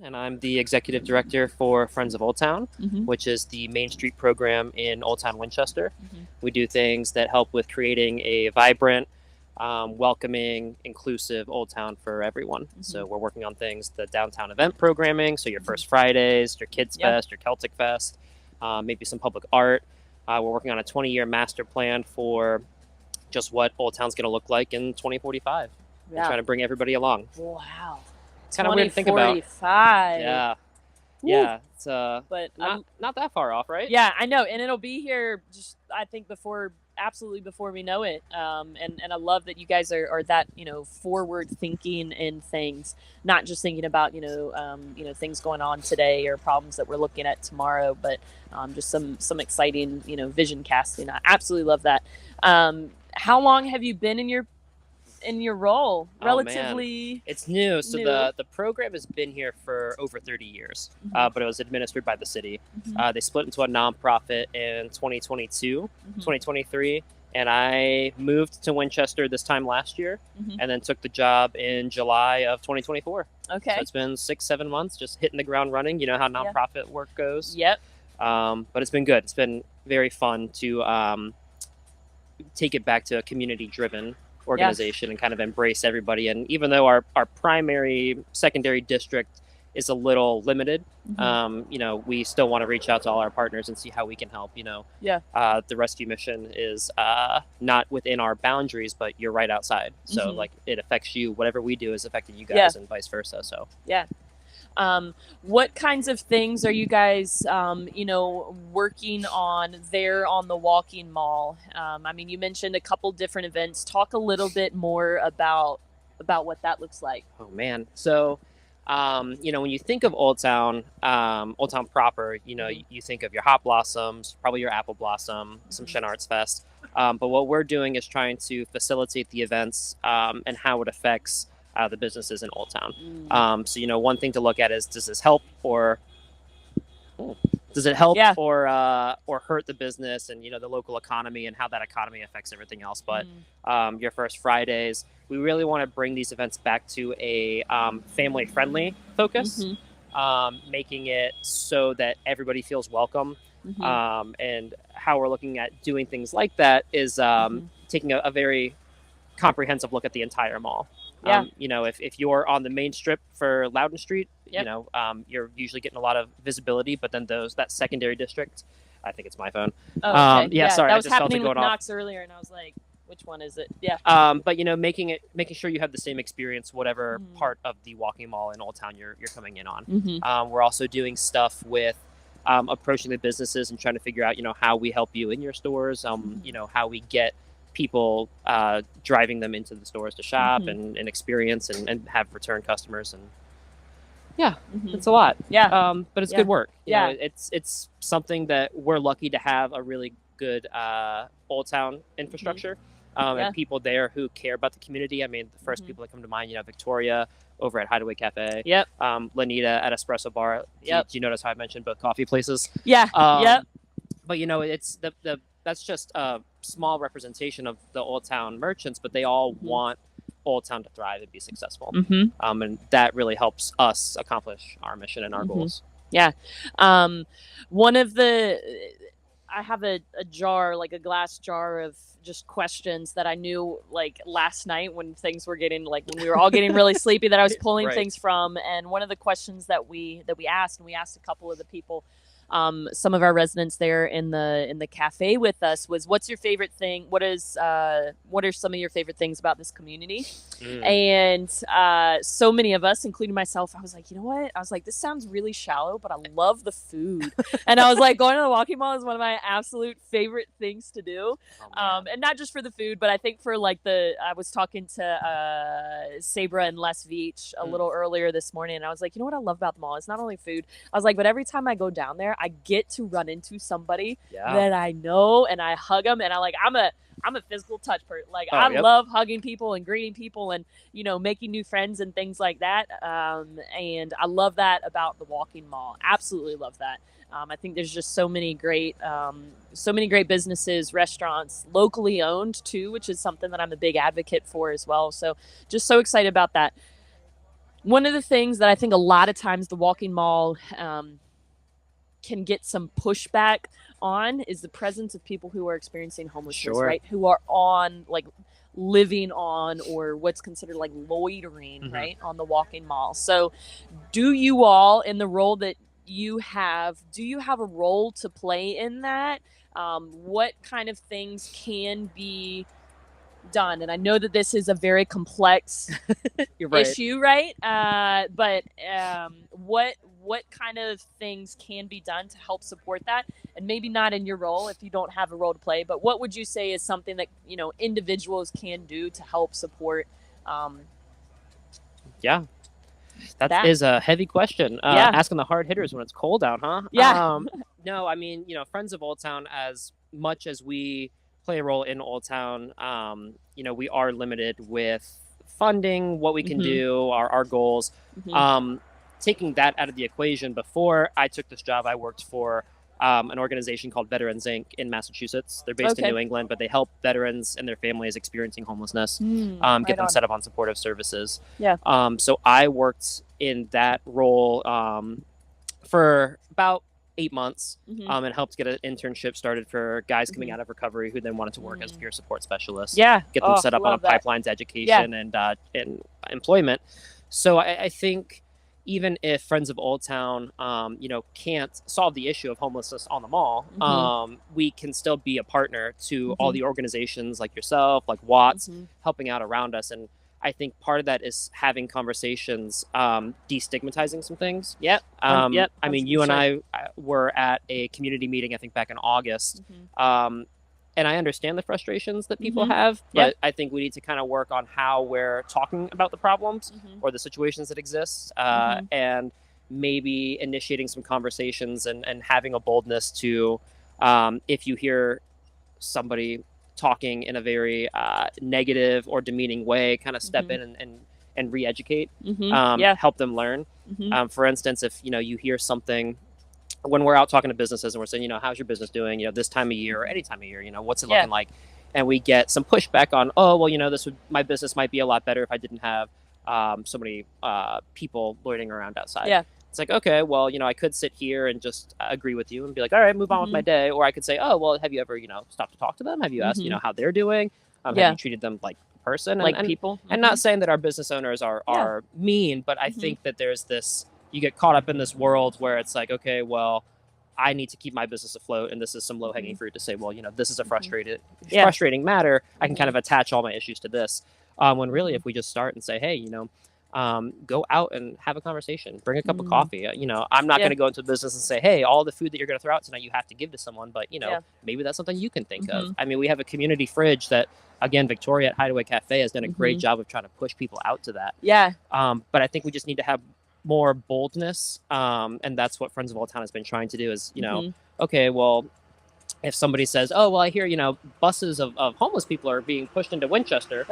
And I'm the executive director for Friends of Old Town, Mm-hmm. which is the Main Street program in Old Town Winchester. Mm-hmm. We do things that help with creating a vibrant, welcoming, inclusive Old Town for everyone. Mm-hmm. So we're working on things, the downtown event programming, so your Mm-hmm. First Fridays, your Kids Yeah. Fest, your Celtic Fest, maybe some public art. We're working on a 20-year master plan for just what Old Town's going to look like in 2045 and Yeah. trying to bring everybody along. Wow. It's kind of weird to think about. 2045. Yeah. Woo. Yeah, it's But not that far off, right? yeah, I know, and it'll be here just I think absolutely before we know it. And I love that you guys are that forward thinking in things, not just thinking about things going on today or problems that we're looking at tomorrow, but just some exciting vision casting. I absolutely love that. How long have you been in your role? Relatively. It's new. So new. the program has been here for over 30 years, but it was administered by the city. They split into a nonprofit in 2022, 2023, and I moved to Winchester this time last year, and then took the job in July of 2024. Okay. So it's been 6-7 months, just hitting the ground running. You know how nonprofit work goes. Yep. But it's been good. It's been very fun to take it back to a community-driven organization and kind of embrace everybody. And even though our primary secondary district is a little limited, we still want to reach out to all our partners and see how we can help. The rescue mission is not within our boundaries, but you're right outside. So like it affects you. Whatever we do is affecting you guys and vice versa. So yeah. What kinds of things are you guys, working on there on the Walking Mall? You mentioned a couple different events. Talk a little bit more about what that looks like. Oh man. So, when you think of Old Town proper, you think of your hot blossoms, probably your apple blossom, some Shen Arts Fest. But what we're doing is trying to facilitate the events and how it affects the businesses in Old Town. So one thing to look at is, does this help or hurt the business and the local economy and how that economy affects everything else. But your First Fridays, we really want to bring these events back to a family friendly focus, making it so that everybody feels welcome. And how we're looking at doing things like that is taking a very comprehensive look at the entire mall. If you're on the main strip for Loudon Street, you're usually getting a lot of visibility, but then that secondary district, I think it's my phone. Oh, okay. Sorry, that was I just happening felt it with going Knox earlier, and I was like, which one is it? Yeah. But making sure you have the same experience, whatever part of the Walking Mall in Old Town you're coming in on. We're also doing stuff with approaching the businesses and trying to figure out, how we help you in your stores, how we get people driving them into the stores to shop and experience and have return customers. And it's a lot. But it's good work. It's something that we're lucky to have a really good Old Town infrastructure and people there who care about the community. The first people that come to mind, Victoria over at Hideaway Cafe. Lanita at Espresso Bar. Do you notice how I mentioned both coffee places? But it's that's just a small representation of the Old Town merchants, but they all want Old Town to thrive and be successful. And that really helps us accomplish our mission and our goals. I have a jar, like a glass jar of just questions that I knew like last night when things were getting when we were all getting really sleepy that I was pulling things from. And one of the questions that we asked, and we asked a couple of the people, some of our residents there in the cafe with us, was, what's your favorite thing? What are some of your favorite things about this community? And so many of us, including myself, I was like, you know what? I was like, this sounds really shallow, but I love the food. And I was like, going to the Walking Mall is one of my absolute favorite things to do. And not just for the food, but I think for I was talking to Sabra and Les Veach a little earlier this morning, and I was like, you know what I love about the mall? It's not only food. I was like, but every time I go down there, I get to run into somebody that I know, and I hug them, and I'm a physical touch person. I love hugging people and greeting people and, making new friends and things like that. And I love that about the Walking Mall. Absolutely love that. I think there's just so many great businesses, restaurants, locally owned too, which is something that I'm a big advocate for as well. So just so excited about that. One of the things that I think a lot of times the walking mall can get some pushback on is the presence of people who are experiencing homelessness, right? Who are on like living on or what's considered like loitering, right, on the walking mall. So do you all, in the role that you have, do you have a role to play in that? What kind of things can be done? And I know that this is a very complex issue, right? But what kind of things can be done to help support that? And maybe not in your role if you don't have a role to play, but what would you say is something that, you know, individuals can do to help support? That is a heavy question. Asking the hard hitters when it's cold out, huh? Yeah. No, I mean, you know, Friends of Old Town, as much as we play a role in Old Town, you know, we are limited with funding, what we can do, our goals. Taking that out of the equation, before I took this job, I worked for an organization called Veterans Inc. in Massachusetts. They're based in New England, but they help veterans and their families experiencing homelessness, get them set up on supportive services. So I worked in that role for about 8 months and helped get an internship started for guys coming out of recovery who then wanted to work as peer support specialists. Get them set up on a pipeline to education and employment. So I think even if Friends of Old Town, you know, can't solve the issue of homelessness on the mall, we can still be a partner to all the organizations like yourself, like Watts, helping out around us. And I think part of that is having conversations, destigmatizing some things. I mean, you and I were at a community meeting, I think back in August. And I understand the frustrations that people have, but I think we need to kind of work on how we're talking about the problems or the situations that exist, and maybe initiating some conversations and having a boldness to, if you hear somebody talking in a very negative or demeaning way, kind of step in and re-educate, help them learn. For instance, if, you know, you hear something when we're out talking to businesses and we're saying, you know, how's your business doing, you know, this time of year or any time of year, you know, what's it looking like? And we get some pushback on, oh, well, you know, my business might be a lot better if I didn't have so many people loitering around outside. It's like, okay, well, you know, I could sit here and just agree with you and be like, all right, move on with my day. Or I could say, oh, well, have you ever, you know, stopped to talk to them? Have you asked, you know, how they're doing? Have you treated them like a person? Like people? And not saying that our business owners are mean, but I think that there's this, you get caught up in this world where it's like, okay, well, I need to keep my business afloat, and this is some low-hanging fruit to say, well, you know, this is a frustrating matter. I can kind of attach all my issues to this. When really, if we just start and say, hey, you know, go out and have a conversation, bring a cup of coffee. You know, I'm not going to go into business and say, hey, all the food that you're going to throw out tonight, you have to give to someone. But, you know, maybe that's something you can think of. I mean, we have a community fridge that, again, Victoria at Hideaway Cafe has done a great job of trying to push people out to that. But I think we just need to have more boldness, and that's what Friends of Old Town has been trying to do is, you know, okay, well, if somebody says, oh, well, I hear, you know, buses of homeless people are being pushed into Winchester,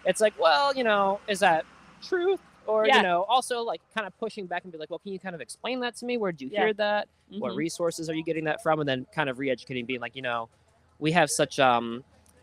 it's like, well, you know, is that truth? Or, you know, also like kind of pushing back and be like, well, can you kind of explain that to me? Where did you hear that? What resources are you getting that from? And then kind of re-educating, being like, you know, we have such, I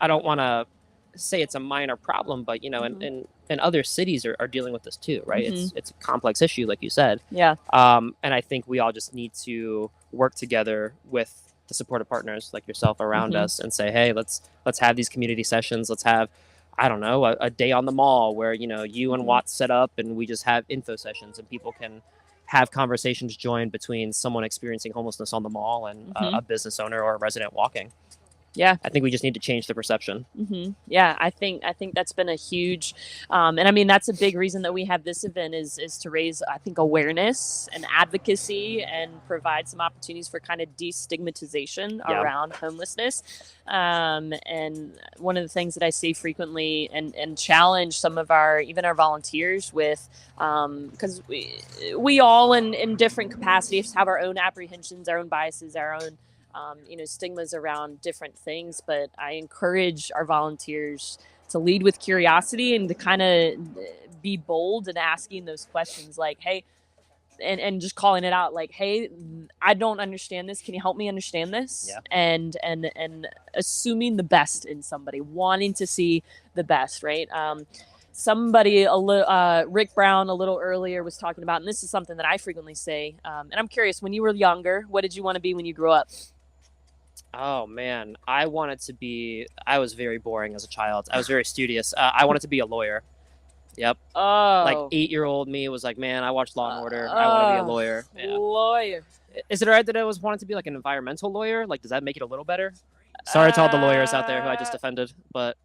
don't want to say it's a minor problem, but, you know, and other cities are dealing with this too, right? It's a complex issue, like you said. And I think we all just need to work together with the supportive partners like yourself around us and say, hey, let's have these community sessions. Let's have, I don't know, a day on the mall where, you know, you and Watts set up and we just have info sessions and people can have conversations joined between someone experiencing homelessness on the mall and a business owner or a resident walking. I think we just need to change the perception. I think that's been a huge, and I mean, that's a big reason that we have this event is to raise, I think, awareness and advocacy and provide some opportunities for kind of destigmatization around homelessness. And one of the things that I see frequently and challenge some of even our volunteers with, because we all in different capacities have our own apprehensions, our own biases, our own you know, stigmas around different things, but I encourage our volunteers to lead with curiosity and to kind of be bold in asking those questions like, hey, and just calling it out like, hey, I don't understand this. Can you help me understand this? And assuming the best in somebody, wanting to see the best, right? somebody, Rick Brown, a little earlier was talking about, and this is something that I frequently say. And I'm curious, when you were younger, what did you want to be when you grew up? Oh man, I was very boring as a child. I was very studious. I wanted to be a lawyer. Yep. Oh. Like 8-year-old me was like, man, I watched Law and Order. I want to be a lawyer. Yeah. Lawyer. Is it alright that I wanted to be like an environmental lawyer? Like, does that make it a little better? Sorry to all the lawyers out there who I just offended, but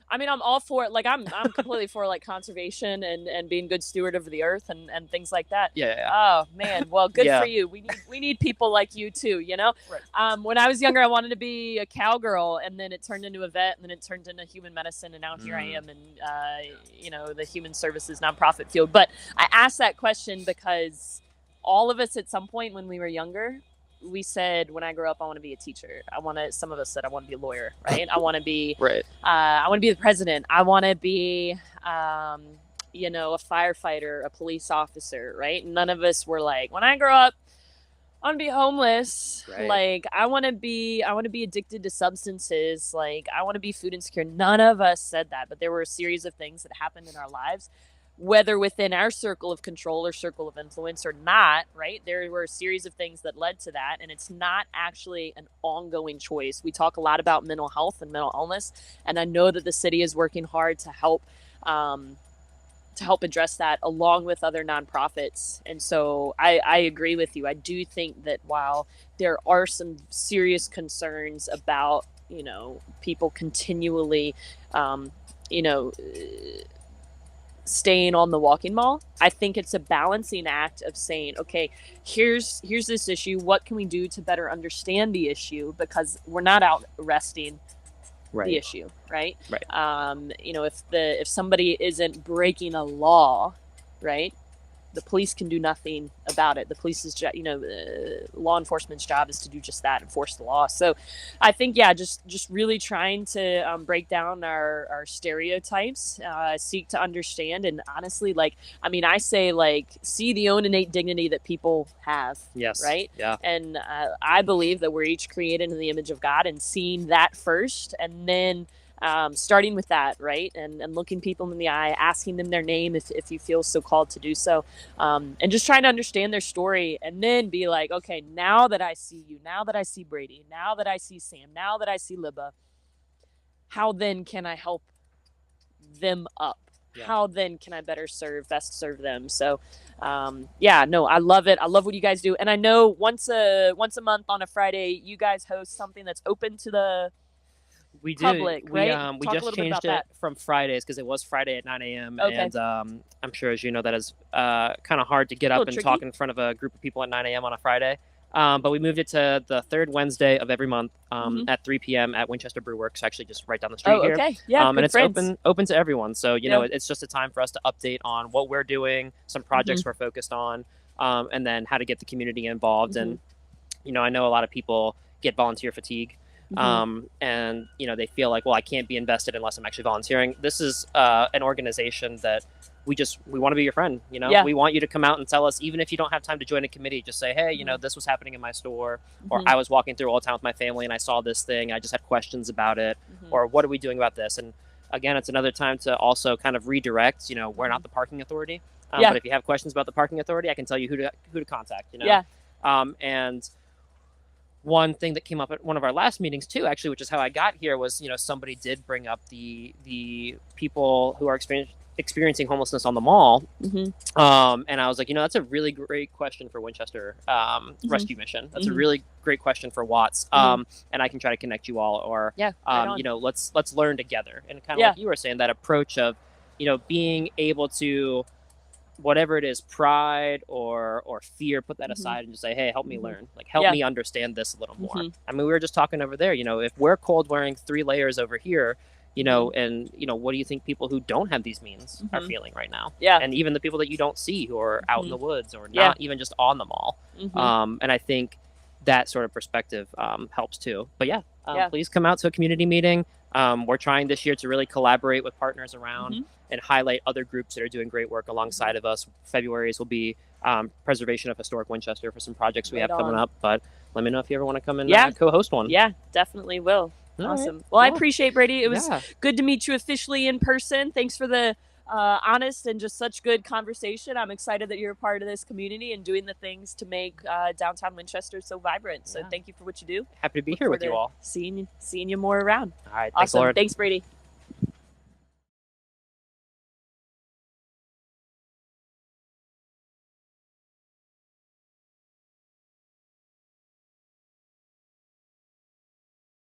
I mean, I'm all for it. Like, I'm completely for like conservation and being good steward of the earth and things like that. Yeah. Oh man, well, good for you. We need people like you too. You know. Right. When I was younger, I wanted to be a cowgirl, and then it turned into a vet, and then it turned into human medicine, and now here I am in the human services nonprofit field. But I asked that question because all of us at some point when we were younger, we said, when I grow up, I want to be a teacher. Some of us said, I want to be a lawyer, right? I want to be, I want to be the president. I want to be, a firefighter, a police officer, right? None of us were like, when I grow up, I want to be homeless. Right. Like, I want to be addicted to substances. Like, I want to be food insecure. None of us said that, but there were a series of things that happened in our lives, whether within our circle of control or circle of influence or not, right? There were a series of things that led to that. And it's not actually an ongoing choice. We talk a lot about mental health and mental illness. And I know that the city is working hard to help address that along with other nonprofits. And so I agree with you. I do think that while there are some serious concerns about, people continually, staying on the walking mall, I think it's a balancing act of saying, okay, here's this issue. What can we do to better understand the issue? Because we're not out arresting the issue, right? If somebody isn't breaking a law, right, the police can do nothing about it. The police's job, law enforcement's job is to do just that, enforce the law. So I think, just really trying to break down our stereotypes, seek to understand. And honestly, I say, see the own innate dignity that people have. Yes. Right? Yeah. And I believe that we're each created in the image of God, and seeing that first, and then starting with that, right? And looking people in the eye, asking them their name if you feel so called to do so, and just trying to understand their story, and then be like, okay, now that I see you, now that I see Brady, now that I see Sam, now that I see Libba, how then can I help them up? Yeah. How then can I best serve them? So I love it. I love what you guys do. And I know once a month on a Friday, you guys host something that's open to the public, right? We just changed it from Fridays because it was Friday at 9 a.m. Okay. And I'm sure, as you know, that is kind of hard to get up and talk in front of a group of people at 9 a.m. on a Friday. But we moved it to the third Wednesday of every month at 3 p.m. at Winchester Brew Works, actually just right down the street here. Okay. Yeah, and it's open to everyone. So, it's just a time for us to update on what we're doing, some projects we're focused on, and then how to get the community involved. And, I know a lot of people get volunteer fatigue. And they feel like, well, I can't be invested unless I'm actually volunteering. This is an organization that we want to be your friend. We want you to come out and tell us, even if you don't have time to join a committee, just say, hey, this was happening in my store, or I was walking through Old Town with my family and I saw this thing, I just had questions about it, or what are we doing about this? And again, it's another time to also kind of redirect. We're not the parking authority, but if you have questions about the parking authority, I can tell you who to contact. And one thing that came up at one of our last meetings too, actually, which is how I got here, was somebody did bring up the people who are experiencing homelessness on the mall, and I was like, that's a really great question for Winchester Rescue Mission. That's a really great question for Watts, and I can try to connect you all, or let's learn together, and kind of like you were saying, that approach of being able to, whatever it is, pride or fear, put that aside and just say, hey, help me learn, help me understand this a little more. I mean, we were just talking over there, if we're cold wearing 3 layers over here, and what do you think people who don't have these means are feeling right now? And even the people that you don't see who are out in the woods, or not even just on the mall. And I think that sort of perspective helps too. But please come out to a community meeting. We're trying this year to really collaborate with partners around and highlight other groups that are doing great work alongside of us. February's will be preservation of historic Winchester for some projects we have coming up. But let me know if you ever want to come and co-host one. Yeah, definitely will. Awesome. Well, I appreciate, Brady. It was good to meet you officially in person. Thanks for the honest and just such good conversation. I'm excited that you're a part of this community and doing the things to make downtown Winchester so vibrant. So thank you for what you do. Happy to be here with you all. Seeing you more around. All right. Thanks, awesome. Lauren. Thanks, Brady.